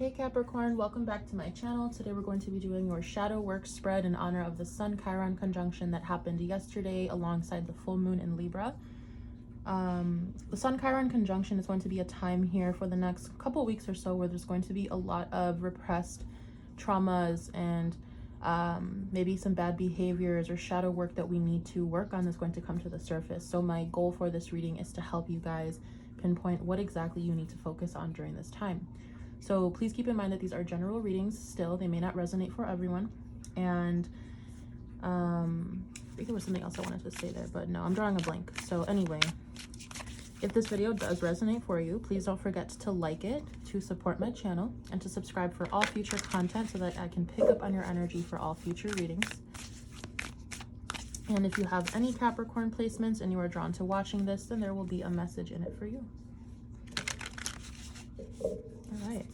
Hey Capricorn, welcome back to my channel. Today we're going to be doing your shadow work spread in honor of the Sun Chiron conjunction that happened yesterday alongside the full moon in Libra. The Sun Chiron conjunction is going to be a time here for the next couple weeks or so where there's going to be a lot of repressed traumas and maybe some bad behaviors or shadow work that we need to work on is going to come to the surface. So my goal for this reading is to help you guys pinpoint what exactly you need to focus on during this time. So please keep in mind that these are general readings still. They may not resonate for everyone. And I think there was something else I wanted to say there, but no, I'm drawing a blank. So anyway, if this video does resonate for you, please don't forget to like it, to support my channel, and to subscribe for all future content so that I can pick up on your energy for all future readings. And if you have any Capricorn placements and you are drawn to watching this, then there will be a message in it for you. All right,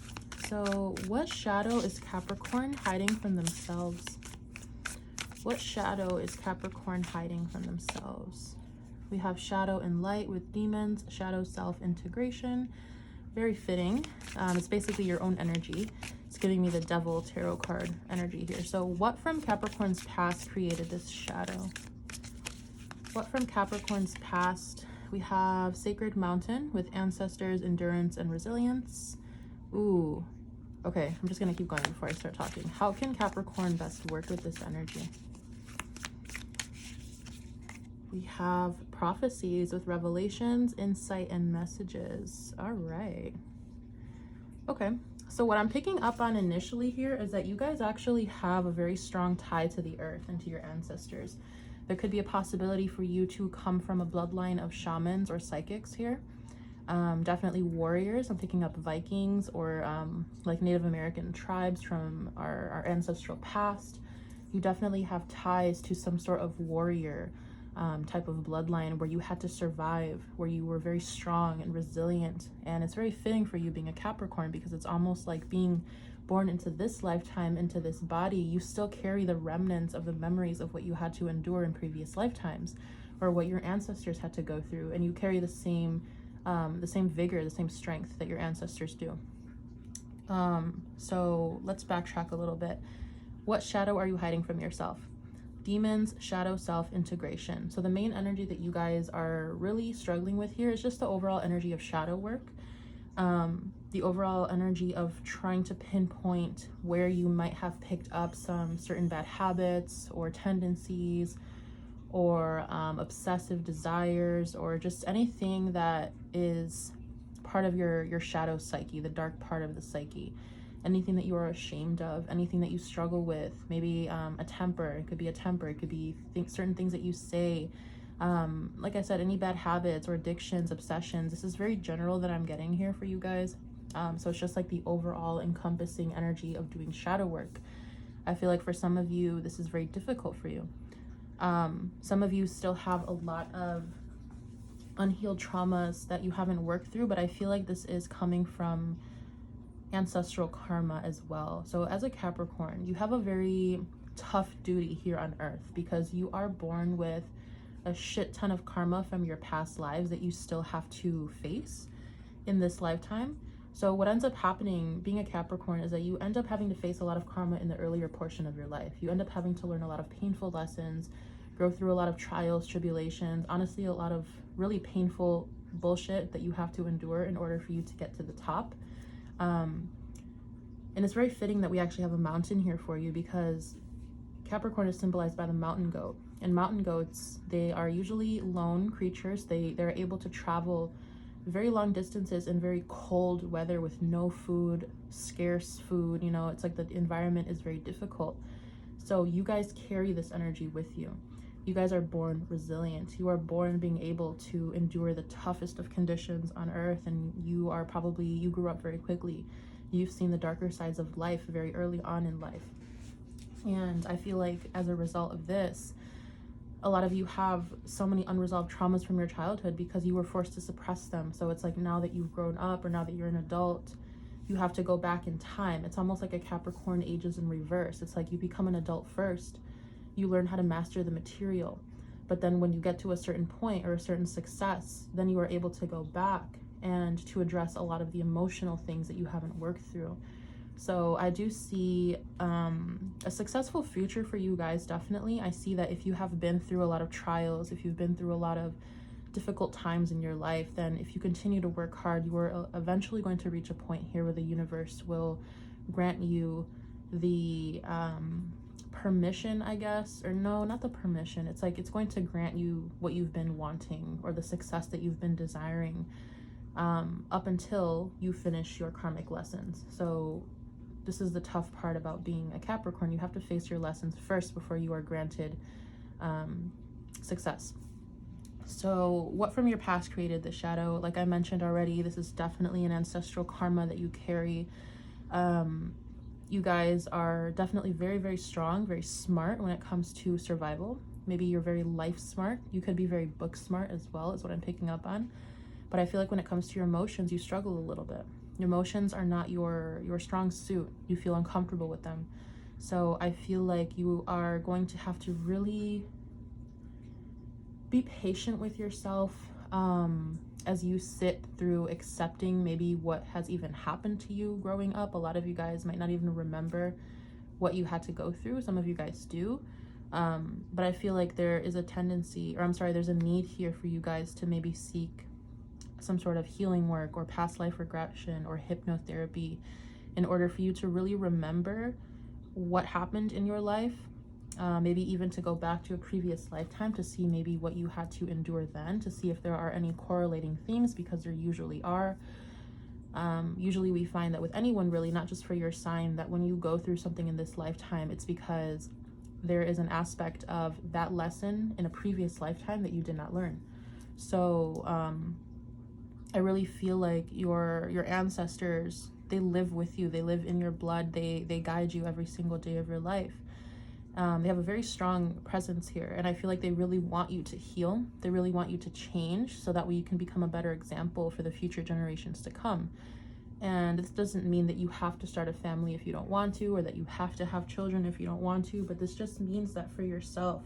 so what shadow is Capricorn hiding from themselves? What shadow is Capricorn hiding from themselves? We have shadow and light with demons, shadow self-integration. Very fitting. It's basically your own energy. It's giving me the devil tarot card energy here. So what from Capricorn's past created this shadow? What from Capricorn's past? We have sacred mountain with ancestors, endurance, and resilience. Ooh, okay, I'm just gonna keep going before I start talking. How can Capricorn best work with this energy? We have prophecies with revelations, insight, and messages. All right. Okay, so what I'm picking up on initially here is that you guys actually have a very strong tie to the earth and to your ancestors. There could be a possibility for you to come from a bloodline of shamans or psychics here. Definitely warriors. I'm picking up Vikings or like Native American tribes from our ancestral past. You definitely have ties to some sort of warrior type of bloodline where you had to survive, where you were very strong and resilient. And it's very fitting for you being a Capricorn because it's almost like being born into this lifetime, into this body. You still carry the remnants of the memories of what you had to endure in previous lifetimes or what your ancestors had to go through. And you carry the same vigor, the same strength that your ancestors do. So let's backtrack a little bit. What shadow are you hiding from yourself? Demons, shadow self-integration. So the main energy that you guys are really struggling with here is just the overall energy of shadow work. The overall energy of trying to pinpoint where you might have picked up some certain bad habits or tendencies or obsessive desires or just anything that is part of your shadow psyche, the dark part of the psyche. Anything that you are ashamed of, anything that you struggle with, maybe a temper. It could be a temper. It could be certain things that you say. Like I said, any bad habits or addictions, obsessions. This is very general that I'm getting here for you guys. So it's just like the overall encompassing energy of doing shadow work. I feel like for some of you, this is very difficult for you. Some of you still have a lot of unhealed traumas that you haven't worked through, but I feel like this is coming from ancestral karma as well. So as a Capricorn, you have a very tough duty here on earth because you are born with a shit ton of karma from your past lives that you still have to face in this lifetime. So what ends up happening being a Capricorn is that you end up having to face a lot of karma in the earlier portion of your life. You end up having to learn a lot of painful lessons, go through a lot of trials, tribulations, honestly a lot of really painful bullshit that you have to endure in order for you to get to the top. And it's very fitting that we actually have a mountain here for you because Capricorn is symbolized by the mountain goat. And mountain goats, they are usually lone creatures. They're able to travel very long distances in very cold weather with no food, scarce food. You know, it's like the environment is very difficult. So you guys carry this energy with you. You guys are born resilient. You are born being able to endure the toughest of conditions on earth, and you grew up very quickly. You've seen the darker sides of life very early on in life. And I feel like as a result of this, a lot of you have so many unresolved traumas from your childhood because you were forced to suppress them. So it's like now that you've grown up or now that you're an adult, you have to go back in time. It's almost like a Capricorn ages in reverse. It's like you become an adult first. You learn how to master the material. But then when you get to a certain point or a certain success, then you are able to go back and to address a lot of the emotional things that you haven't worked through. So I do see a successful future for you guys, definitely. I see that if you have been through a lot of trials, if you've been through a lot of difficult times in your life, then if you continue to work hard, you are eventually going to reach a point here where the universe will grant you the permission, I guess, or no, not the permission. It's like it's going to grant you what you've been wanting, or the success that you've been desiring, up until you finish your karmic lessons. So this is the tough part about being a Capricorn. You have to face your lessons first before you are granted success. So what from your past created the shadow? Like I mentioned already, this is definitely an ancestral karma that you carry. You guys are definitely very, very strong, very smart when it comes to survival. Maybe you're very life smart. You could be very book smart as well, is what I'm picking up on. But I feel like when it comes to your emotions, you struggle a little bit. Your emotions are not your strong suit. You feel uncomfortable with them. So I feel like you are going to have to really be patient with yourself as you sit through accepting maybe what has even happened to you growing up. A lot of you guys might not even remember what you had to go through. Some of you guys do. But I feel like there is a tendency, or I'm sorry, there's a need here for you guys to maybe seek some sort of healing work or past life regression or hypnotherapy in order for you to really remember what happened in your life. Maybe even to go back to a previous lifetime to see maybe what you had to endure then, to see if there are any correlating themes, because there usually are. Usually we find that with anyone, really, not just for your sign, that when you go through something in this lifetime, it's because there is an aspect of that lesson in a previous lifetime that you did not learn. So I really feel like your ancestors, they live with you, they live in your blood, they guide you every single day of your life. They have a very strong presence here, and I feel like they really want you to heal. They really want you to change so that way you can become a better example for the future generations to come. And this doesn't mean that you have to start a family if you don't want to, or that you have to have children if you don't want to, but this just means that for yourself,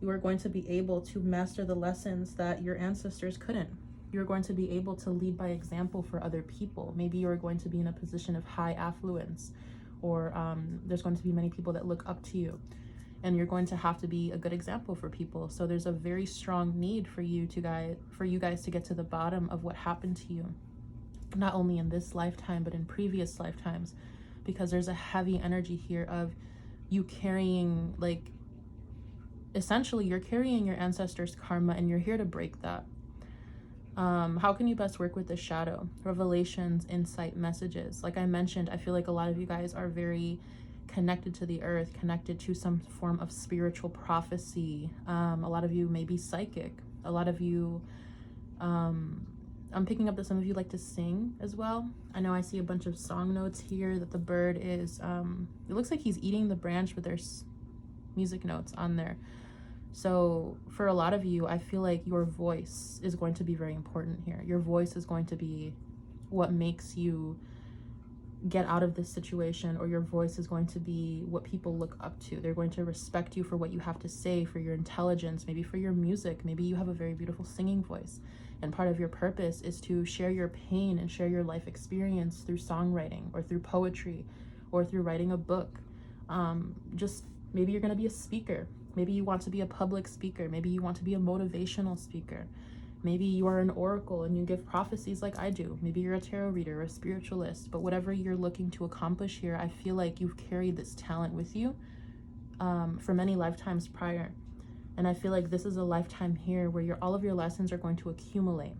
you are going to be able to master the lessons that your ancestors couldn't. You're going to be able to lead by example for other people. Maybe you're going to be in a position of high affluence, or there's going to be many people that look up to you, and you're going to have to be a good example for people. So there's a very strong need for you guys to get to the bottom of what happened to you, not only in this lifetime but in previous lifetimes, because there's a heavy energy here of you carrying, like, essentially you're carrying your ancestors' karma, and you're here to break that. How can you best work with the shadow? Revelations, insight, messages. Like I mentioned, I feel like a lot of you guys are very connected to the earth, connected to some form of spiritual prophecy. A lot of you may be psychic. A lot of you, I'm picking up that some of you like to sing as well. I know I see a bunch of song notes here, that the bird is, it looks like he's eating the branch, but there's music notes on there. So for a lot of you, I feel like your voice is going to be very important here. Your voice is going to be what makes you get out of this situation, or your voice is going to be what people look up to. They're going to respect you for what you have to say, for your intelligence, maybe for your music. Maybe you have a very beautiful singing voice, and part of your purpose is to share your pain and share your life experience through songwriting, or through poetry, or through writing a book. Just maybe you're going to be a speaker. Maybe you want to be a public speaker. Maybe you want to be a motivational speaker. Maybe you are an oracle and you give prophecies like I do. Maybe you're a tarot reader or a spiritualist. But whatever you're looking to accomplish here, I feel like you've carried this talent with you for many lifetimes prior. And I feel like this is a lifetime here where all of your lessons are going to accumulate.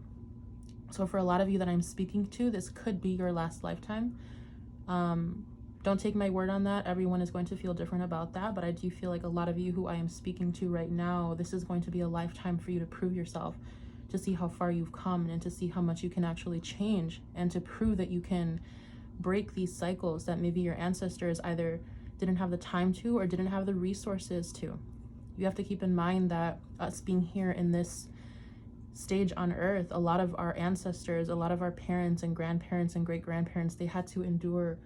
So for a lot of you that I'm speaking to, this could be your last lifetime. Don't take my word on that. Everyone is going to feel different about that. But I do feel like a lot of you who I am speaking to right now, this is going to be a lifetime for you to prove yourself, to see how far you've come, and to see how much you can actually change, and to prove that you can break these cycles that maybe your ancestors either didn't have the time to or didn't have the resources to. You have to keep in mind that us being here in this stage on earth, a lot of our ancestors, a lot of our parents and grandparents and great-grandparents, they had to endure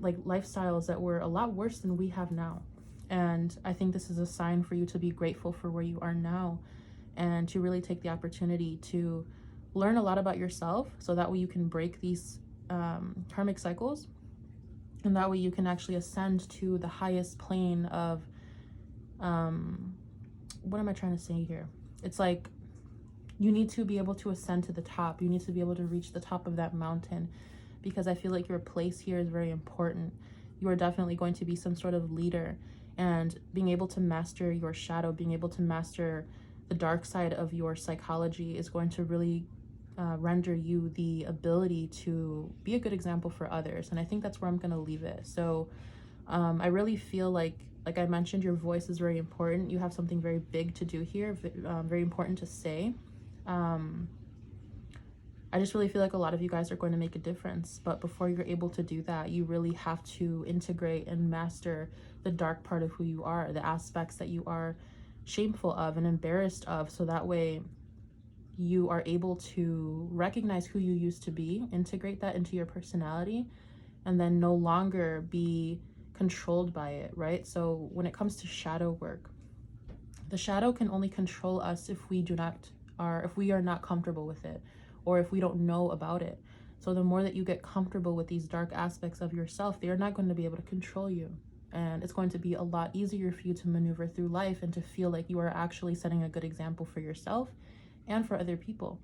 like lifestyles that were a lot worse than we have now. And I think this is a sign for you to be grateful for where you are now, and to really take the opportunity to learn a lot about yourself, so that way you can break these karmic cycles, and that way you can actually ascend to the highest plane of what am I trying to say here? It's like you need to be able to ascend to the top. You need to be able to reach the top of that mountain, because I feel like your place here is very important. You are definitely going to be some sort of leader, and being able to master your shadow, being able to master the dark side of your psychology is going to really render you the ability to be a good example for others. And I think that's where I'm going to leave it. So I really feel like I mentioned, your voice is very important. You have something very big to do here, very important to say. I just really feel like a lot of you guys are going to make a difference. But before you're able to do that, you really have to integrate and master the dark part of who you are, the aspects that you are shameful of and embarrassed of, so that way you are able to recognize who you used to be, integrate that into your personality, and then no longer be controlled by it, right? So when it comes to shadow work, the shadow can only control us if we are not comfortable with it, or if we don't know about it. So the more that you get comfortable with these dark aspects of yourself, they are not going to be able to control you. And it's going to be a lot easier for you to maneuver through life and to feel like you are actually setting a good example for yourself and for other people,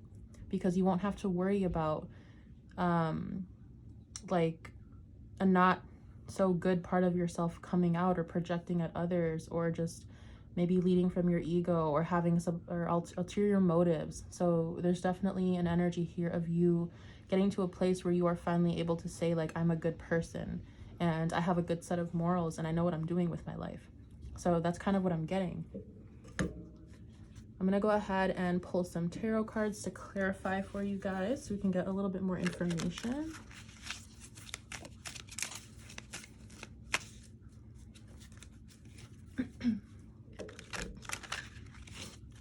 because you won't have to worry about like a not so good part of yourself coming out or projecting at others, or just maybe leading from your ego or having some ulterior motives. So there's definitely an energy here of you getting to a place where you are finally able to say, like, I'm a good person and I have a good set of morals and I know what I'm doing with my life. So that's kind of what I'm getting. I'm gonna go ahead and pull some tarot cards to clarify for you guys so we can get a little bit more information.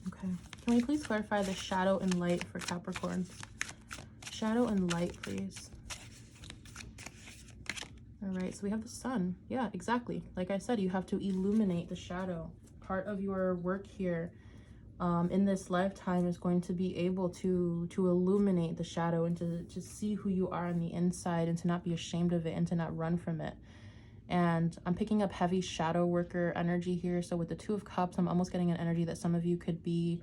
Okay, can we please clarify the shadow and light for Capricorn? Shadow and light, please. All right, so we have the sun. Yeah, exactly. Like I said, you have to illuminate the shadow. Part of your work here in this lifetime is going to be able to illuminate the shadow and to see who you are on the inside, and to not be ashamed of it and to not run from it. And I'm picking up heavy shadow worker energy here. So with the Two of Cups, I'm almost getting an energy that some of you could be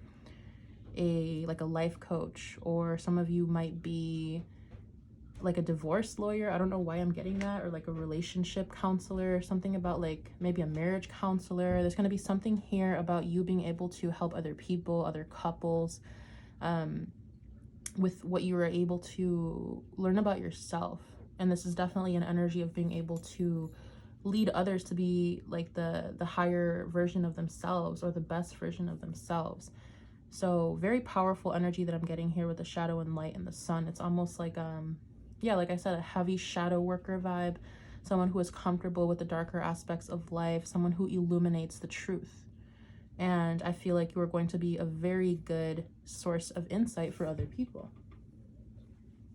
like a life coach, or some of you might be like a divorce lawyer. I don't know why I'm getting that, or like a relationship counselor, or something about like maybe a marriage counselor. There's going to be something here about you being able to help other people, other couples, with what you were able to learn about yourself. And this is definitely an energy of being able to lead others to be like the higher version of themselves, or the best version of themselves. So very powerful energy that I'm getting here with the shadow and light and the sun. It's almost like yeah, like I said, a heavy shadow worker vibe, someone who is comfortable with the darker aspects of life, someone who illuminates the truth. And I feel like you are going to be a very good source of insight for other people.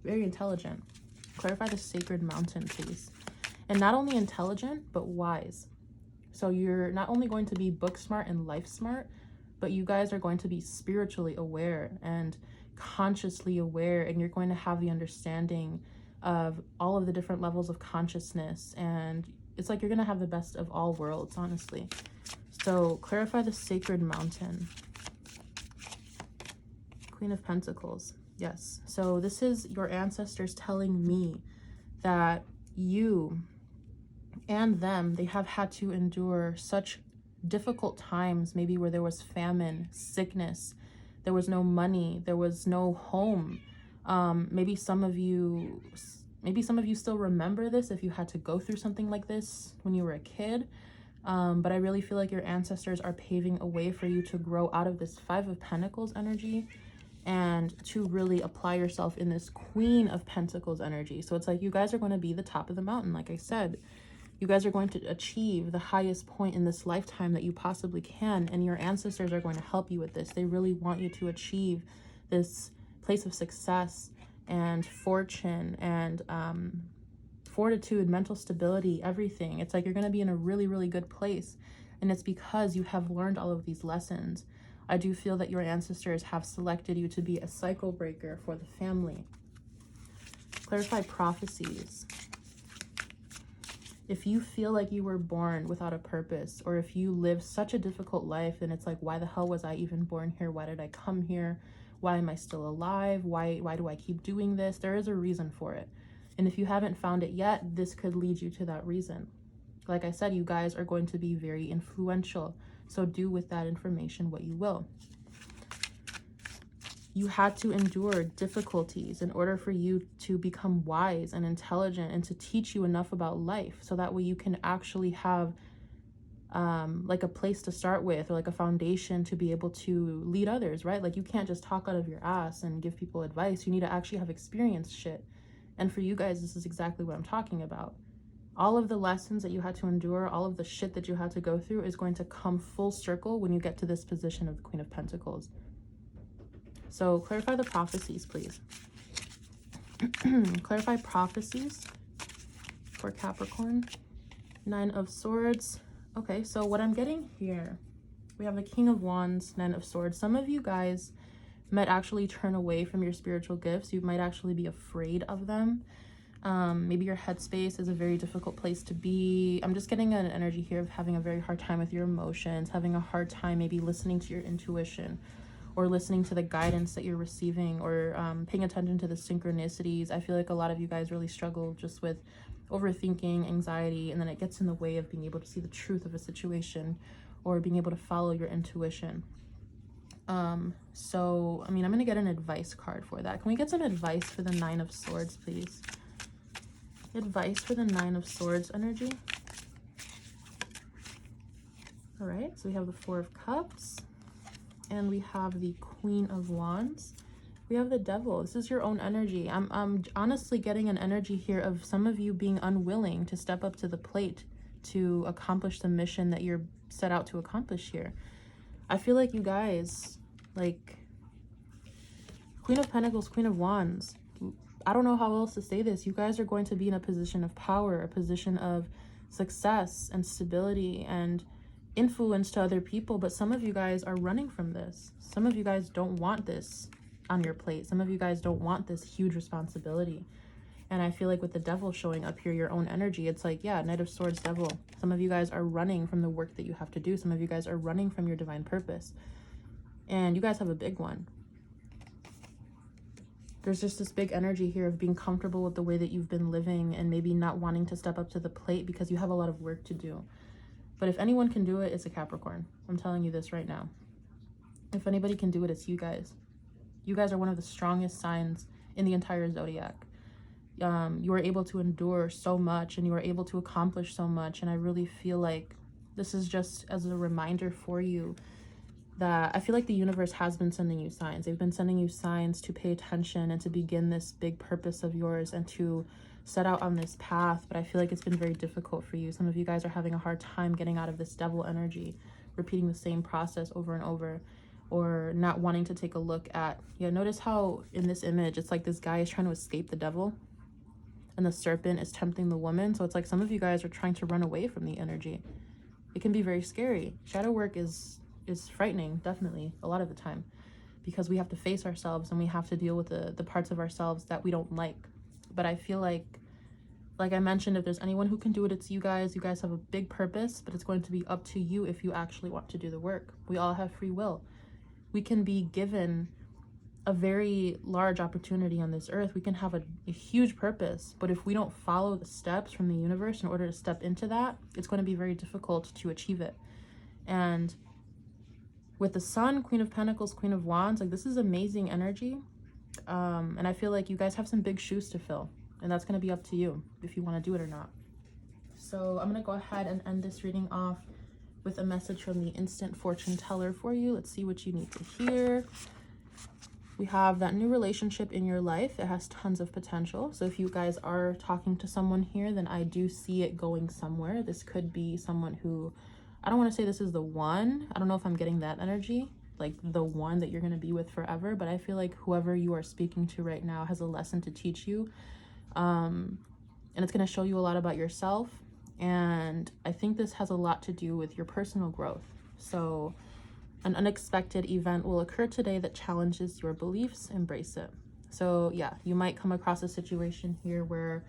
Very intelligent. Clarify the sacred mountain, please. And not only intelligent, but wise. So you're not only going to be book smart and life smart, but you guys are going to be spiritually aware and consciously aware, and you're going to have the understanding of all of the different levels of consciousness. And it's like you're going to have the best of all worlds, honestly. So clarify the sacred mountain. Queen of Pentacles. Yes. So this is your ancestors telling me that you and them, they have had to endure such difficult times, maybe where there was famine, sickness, there was no money, there was no home. Maybe some of you still remember this if you had to go through something like this when you were a kid. But I really feel like your ancestors are paving a way for you to grow out of this Five of Pentacles energy and to really apply yourself in this Queen of Pentacles energy. So it's like you guys are going to be the top of the mountain. Like I said, you guys are going to achieve the highest point in this lifetime that you possibly can, and your ancestors are going to help you with this. They really want you to achieve this place of success and fortune and fortitude, mental stability, everything. It's like you're going to be in a really, really good place, and it's because you have learned all of these lessons. I do feel that your ancestors have selected you to be a cycle breaker for the family. Clarify prophecies. If you feel like you were born without a purpose, or if you live such a difficult life, then it's like, why the hell was I even born here? Why did I come here? Why am I still alive? Why do I keep doing this? There is a reason for it. And if you haven't found it yet, this could lead you to that reason. Like I said, you guys are going to be very influential. So do with that information what you will. You had to endure difficulties in order for you to become wise and intelligent and to teach you enough about life, so that way you can actually have like a place to start with, or like a foundation to be able to lead others, right? Like you can't just talk out of your ass and give people advice. You need to actually have experienced shit. And for you guys, this is exactly what I'm talking about. All of the lessons that you had to endure, all of the shit that you had to go through is going to come full circle when you get to this position of the Queen of Pentacles. So clarify the prophecies, please. Clarify prophecies for Capricorn. 9 of Swords. Okay, so what I'm getting here, we have the King of Wands, 9 of Swords. Some of you guys might actually turn away from your spiritual gifts. You might actually be afraid of them. Maybe your headspace is a very difficult place to be. I'm just getting an energy here of having a very hard time with your emotions, having a hard time maybe listening to your intuition, or listening to the guidance that you're receiving, or paying attention to the synchronicities. I feel like a lot of you guys really struggle just with overthinking, anxiety, and then it gets in the way of being able to see the truth of a situation, or being able to follow your intuition. So, I mean, I'm going to get an advice card for that. Can we get some advice for the 9 of Swords, please? Advice for the 9 of Swords energy. All right, so we have the 4 of Cups. And we have the Queen of Wands. We have the Devil. This is your own energy. I'm honestly getting an energy here of some of you being unwilling to step up to the plate to accomplish the mission that you're set out to accomplish here. I feel like you guys, like Queen of Pentacles, Queen of Wands, I don't know how else to say this. You guys are going to be in a position of power, a position of success and stability and influence to other people, but some of you guys are running from this. Some of you guys don't want this on your plate. Some of you guys don't want this huge responsibility. And I feel like with the Devil showing up here, your own energy, it's like, yeah, Knight of Swords, Devil. Some of you guys are running from the work that you have to do. Some of you guys are running from your divine purpose. And you guys have a big one. There's just this big energy here of being comfortable with the way that you've been living and maybe not wanting to step up to the plate because you have a lot of work to do. But if anyone can do it, it's a Capricorn. I'm telling you this right now. If anybody can do it, it's you guys. You guys are one of the strongest signs in the entire zodiac. You are able to endure so much, and you are able to accomplish so much. And I really feel like this is just as a reminder for you that I feel like the universe has been sending you signs. They've been sending you signs to pay attention and to begin this big purpose of yours and to set out on this path. But I feel like it's been very difficult for you. Some of you guys are having a hard time getting out of this Devil energy, repeating the same process over and over, or not wanting to take a look at, yeah, notice how in this image it's like this guy is trying to escape the devil and the serpent is tempting the woman. So it's like some of you guys are trying to run away from the energy. It can be very scary. Shadow work is frightening, definitely, a lot of the time, because we have to face ourselves and we have to deal with the parts of ourselves that we don't like. But I feel like I mentioned, if there's anyone who can do it, it's you guys. You guys have a big purpose, but it's going to be up to you if you actually want to do the work. We all have free will. We can be given a very large opportunity on this earth. We can have a huge purpose, but if we don't follow the steps from the universe in order to step into that, it's going to be very difficult to achieve it. And with the Sun, Queen of Pentacles, Queen of Wands, like this is amazing energy. And I feel like you guys have some big shoes to fill, and that's going to be up to you if you want to do it or not. So I'm going to go ahead and end this reading off with a message from the instant fortune teller for you. Let's see what you need to hear. We have that new relationship in your life. It has tons of potential. So if you guys are talking to someone here, then I do see it going somewhere. This could be someone who, I don't want to say this is the one. I don't know if I'm getting that energy, like the one that you're going to be with forever. But I feel like whoever you are speaking to right now has a lesson to teach you. And it's going to show you a lot about yourself. And I think this has a lot to do with your personal growth. So an unexpected event will occur today that challenges your beliefs. Embrace it. So yeah, you might come across a situation here where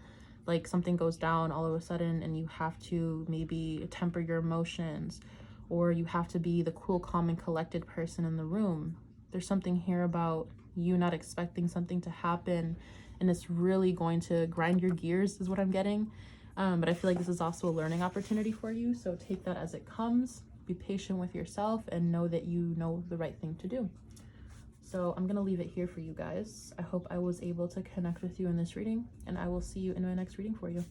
like something goes down all of a sudden and you have to maybe temper your emotions, or you have to be the cool, calm, and collected person in the room. There's something here about you not expecting something to happen, and it's really going to grind your gears is what I'm getting. But I feel like this is also a learning opportunity for you, so take that as it comes. Be patient with yourself and know that you know the right thing to do. So I'm gonna leave it here for you guys. I hope I was able to connect with you in this reading, and I will see you in my next reading for you.